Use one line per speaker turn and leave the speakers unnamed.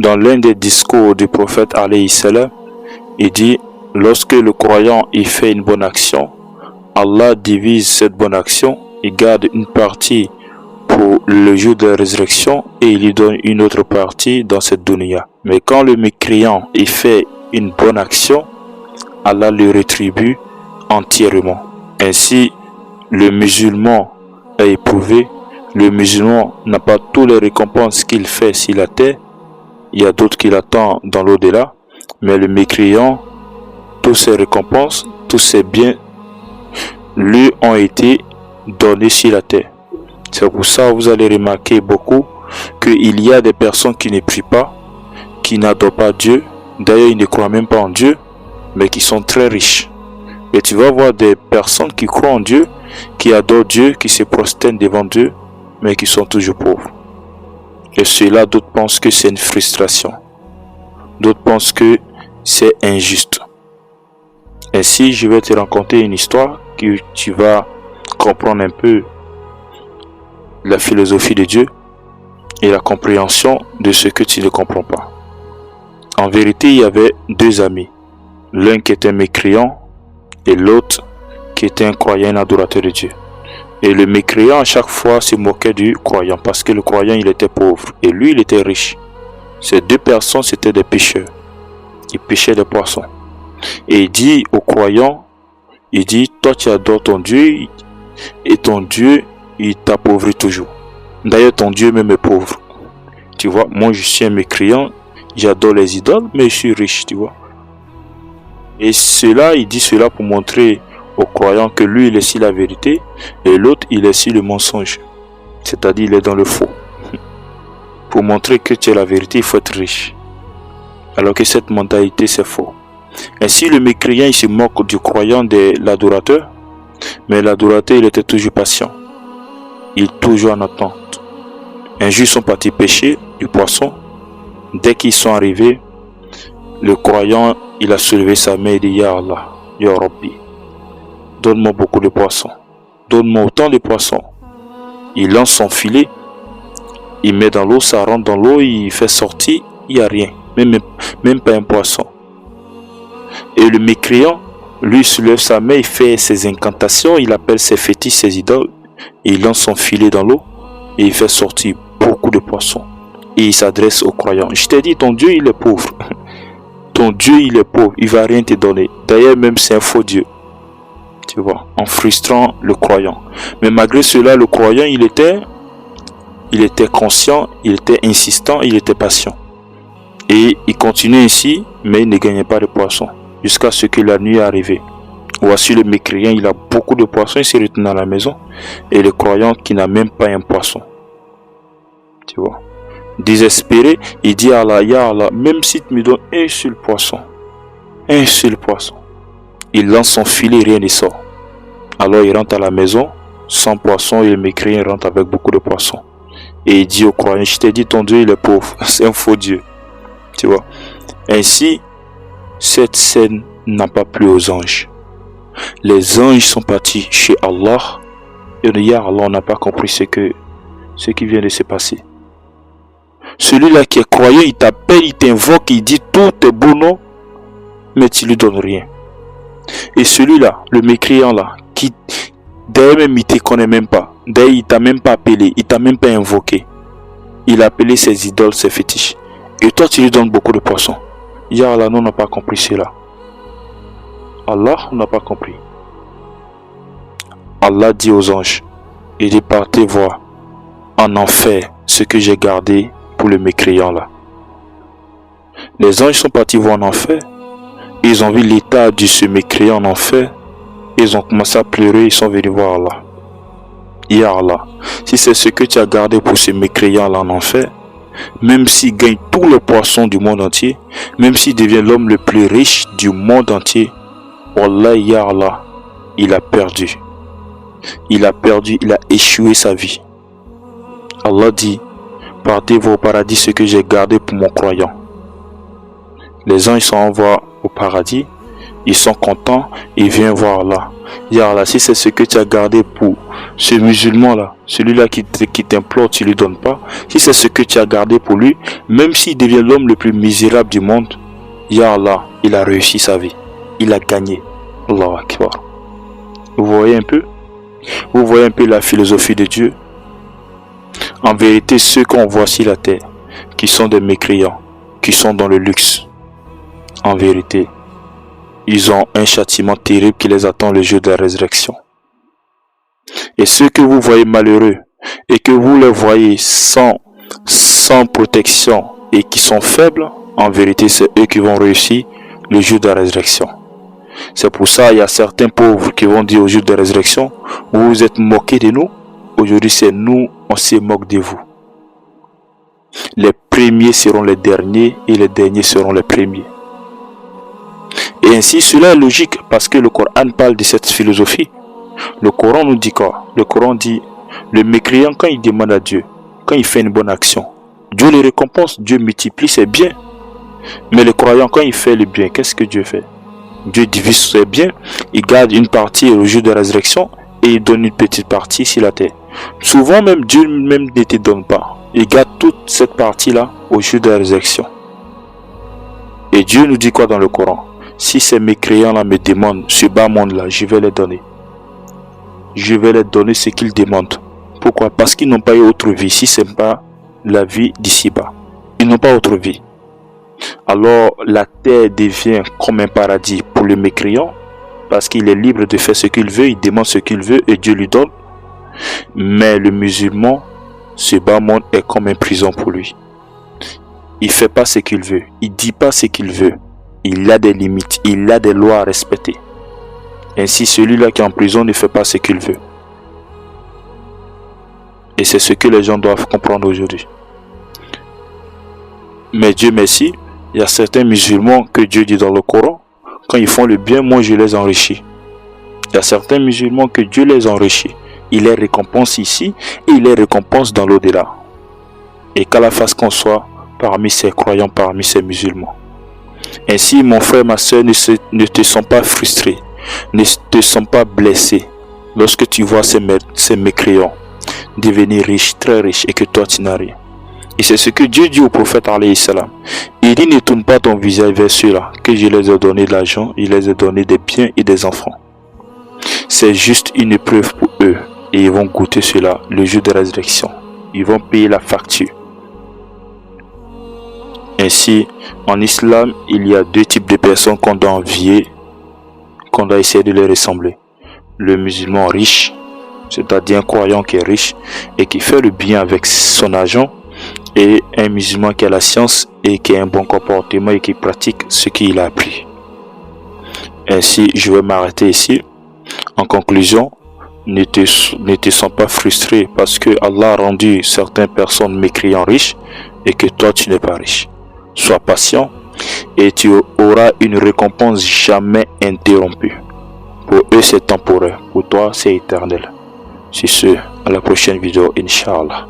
dans l'un des discours du prophète alayhi salam, il dit, lorsque le croyant il fait une bonne action, Allah divise cette bonne action, il garde une partie pour le jour de la résurrection et il lui donne une autre partie dans cette dunya. Mais quand le mécréant il fait une bonne action, Allah le rétribue entièrement. Ainsi, le musulman a éprouvé, le musulman n'a pas toutes les récompenses qu'il fait sur la terre, il y a d'autres qui l'attendent dans l'au-delà, mais le mécréant, toutes ses récompenses, tous ses biens lui ont été donnés sur la terre. C'est pour ça que vous allez remarquer beaucoup qu'il y a des personnes qui ne prient pas, qui n'adorent pas Dieu, d'ailleurs ils ne croient même pas en Dieu, mais qui sont très riches. Et tu vas voir des personnes qui croient en Dieu, qui adorent Dieu, qui se prosternent devant Dieu, mais qui sont toujours pauvres. Et ceux-là, d'autres pensent que c'est une frustration. D'autres pensent que c'est injuste. Ainsi, je vais te raconter une histoire que tu vas comprendre un peu la philosophie de Dieu et la compréhension de ce que tu ne comprends pas. En vérité, il y avait deux amis. L'un qui était mécréant et l'autre qui était un croyant, un adorateur de Dieu. Et le mécréant à chaque fois se moquait du croyant parce que le croyant il était pauvre et lui il était riche. Ces deux personnes c'était des pêcheurs. Ils pêchaient des poissons. Et il dit au croyant, il dit, toi tu adores ton Dieu et ton Dieu il t'appauvrit toujours. D'ailleurs ton Dieu même est pauvre. Tu vois, moi je suis un mécréant, j'adore les idoles mais je suis riche, tu vois. Et cela, il dit cela pour montrer au croyant que lui il est sur la vérité et l'autre il est sur le mensonge. C'est-à-dire il est dans le faux. Pour montrer que tu es la vérité, il faut être riche. Alors que cette mentalité c'est faux. Ainsi le mécréant il se moque du croyant de l'adorateur, mais l'adorateur il était toujours patient. Il est toujours en attente. Un jour ils sont partis pêcher du poisson. Dès qu'ils sont arrivés, le croyant il a soulevé sa main et dit, Ya Allah, Ya Rabbi, donne-moi beaucoup de poissons. Donne-moi autant de poissons. Il lance son filet, il met dans l'eau, ça rentre dans l'eau, il fait sortir, il n'y a rien. Même pas un poisson. Et le mécréant, lui, soulève sa main, il fait ses incantations, il appelle ses fétiches, ses idoles. Et il lance son filet dans l'eau et il fait sortir beaucoup de poissons. Et il s'adresse au croyant. Je t'ai dit, ton Dieu, il est pauvre. Ton Dieu, il est pauvre, il ne va rien te donner. D'ailleurs, même c'est un faux Dieu. Tu vois, en frustrant le croyant. Mais malgré cela, le croyant, il était conscient, il était insistant, il était patient. Et il continuait ainsi, mais il ne gagnait pas de poissons. Jusqu'à ce que la nuit est arrivée. Voici le mécréant, il a beaucoup de poissons, il s'est retourné à la maison. Et le croyant qui n'a même pas un poisson. Tu vois. Désespéré, il dit à Allah, Ya Allah, même si tu me donnes un seul poisson, il lance son filet, rien ne sort. Alors il rentre à la maison, sans poisson, et le mécréant rentre avec beaucoup de poissons. Et il dit au croyant, je t'ai dit, ton Dieu il est pauvre, c'est un faux Dieu. Tu vois. Ainsi, cette scène n'a pas plu aux anges. Les anges sont partis chez Allah, et on dit, Ya Allah, on n'a pas compris ce qui vient de se passer. Celui-là qui est croyant, il t'appelle, il t'invoque, il dit tout est bon, non, mais tu lui donnes rien. Et celui-là, le mécréant là, qui d'ailleurs même il ne te connaît même pas, d'ailleurs il t'a même pas appelé, il t'a même pas invoqué, il a appelé ses idoles, ses fétiches. Et toi tu lui donnes beaucoup de poissons. Ya Allah, nous on n'a pas compris cela. Allah, on n'a pas compris. Allah dit aux anges, il dit partez voir en enfer ce que j'ai gardé pour le mécréant là. Les anges sont partis voir en enfer. Ils ont vu l'état de ce mécréant en enfer. Ils ont commencé à pleurer. Ils sont venus voir Allah. Ya Allah, si c'est ce que tu as gardé pour ce mécréant là en enfer, même s'il gagne tous les poissons du monde entier, même s'il devient l'homme le plus riche du monde entier, Wallah, Ya Allah, il a perdu. Il a perdu, il a échoué sa vie. Allah dit, partez voir au paradis ce que j'ai gardé pour mon croyant. Les anges sont envoyés au paradis. ils sont contents, ils viennent voir Allah. Ya Allah, si c'est ce que tu as gardé pour ce musulman-là, celui-là qui t'implore, tu ne lui donnes pas, si c'est ce que tu as gardé pour lui, même s'il devient l'homme le plus misérable du monde, Ya Allah, il a réussi sa vie, il a gagné. Allahu Akbar. Vous voyez un peu? Vous voyez un peu la philosophie de Dieu? En vérité, ceux qu'on voit sur la terre, qui sont des mécréants, qui sont dans le luxe, en vérité, ils ont un châtiment terrible qui les attend le jour de la résurrection. Et ceux que vous voyez malheureux, et que vous les voyez sans protection, et qui sont faibles, en vérité, c'est eux qui vont réussir le jour de la résurrection. C'est pour ça qu'il y a certains pauvres qui vont dire au jour de la résurrection, vous vous êtes moqués de nous, aujourd'hui c'est nous, on se moque de vous. Les premiers seront les derniers et les derniers seront les premiers. Et ainsi, cela est logique parce que le Coran parle de cette philosophie. Le Coran nous dit quoi? Le Coran dit, le mécréant quand il demande à Dieu, quand il fait une bonne action, Dieu le récompense, Dieu multiplie ses biens. Mais le croyant quand il fait le bien, qu'est-ce que Dieu fait? Dieu divise ses biens, il garde une partie au jour de la résurrection et il donne une petite partie sur la terre. Souvent même Dieu même ne te donne pas. Il garde toute cette partie-là au jour de la résurrection. Et Dieu nous dit quoi dans le Coran? Si ces mécréants-là me demandent ce bas monde-là, je vais les donner. Je vais les donner ce qu'ils demandent. Pourquoi? Parce qu'ils n'ont pas eu autre vie. Si ce n'est pas la vie d'ici-bas, ils n'ont pas autre vie. Alors la terre devient comme un paradis pour le mécréant. Parce qu'il est libre de faire ce qu'il veut. Il demande ce qu'il veut et Dieu lui donne. Mais le musulman, ce bas monde est comme une prison pour lui. Il ne fait pas ce qu'il veut. Il ne dit pas ce qu'il veut. Il a des limites. Il a des lois à respecter. Ainsi, celui-là qui est en prison ne fait pas ce qu'il veut. Et c'est ce que les gens doivent comprendre aujourd'hui. Mais Dieu merci, il y a certains musulmans que Dieu dit dans le Coran, quand ils font le bien, moi je les enrichis. Il y a certains musulmans que Dieu les enrichit. Il les récompense ici et il les récompense dans l'au-delà. Et qu'à la face qu'on soit parmi ces croyants, parmi ces musulmans. Ainsi, mon frère, ma soeur, ne te sens pas frustré, ne te sens pas blessé lorsque tu vois ces mécréants devenir riches, très riches, et que toi tu n'as rien. Et c'est ce que Dieu dit au prophète alayhi salam. Il dit, ne tourne pas ton visage vers ceux-là, que je les ai donné de l'argent, il les a donné des biens et des enfants. C'est juste une épreuve pour eux, et ils vont goûter cela le jour de la résurrection. Ils vont payer la facture. Ainsi, en islam, il y a deux types de personnes qu'on doit envier, qu'on doit essayer de les ressembler. Le musulman riche, c'est-à-dire un croyant qui est riche et qui fait le bien avec son argent, et un musulman qui a la science et qui a un bon comportement et qui pratique ce qu'il a appris. Ainsi, je vais m'arrêter ici. En conclusion, ne te sens pas frustré parce que Allah a rendu certaines personnes mécréants riches et que toi tu n'es pas riche. Sois patient et tu auras une récompense jamais interrompue. Pour eux c'est temporaire, pour toi c'est éternel. C'est ce, à la prochaine vidéo, Inch'Allah.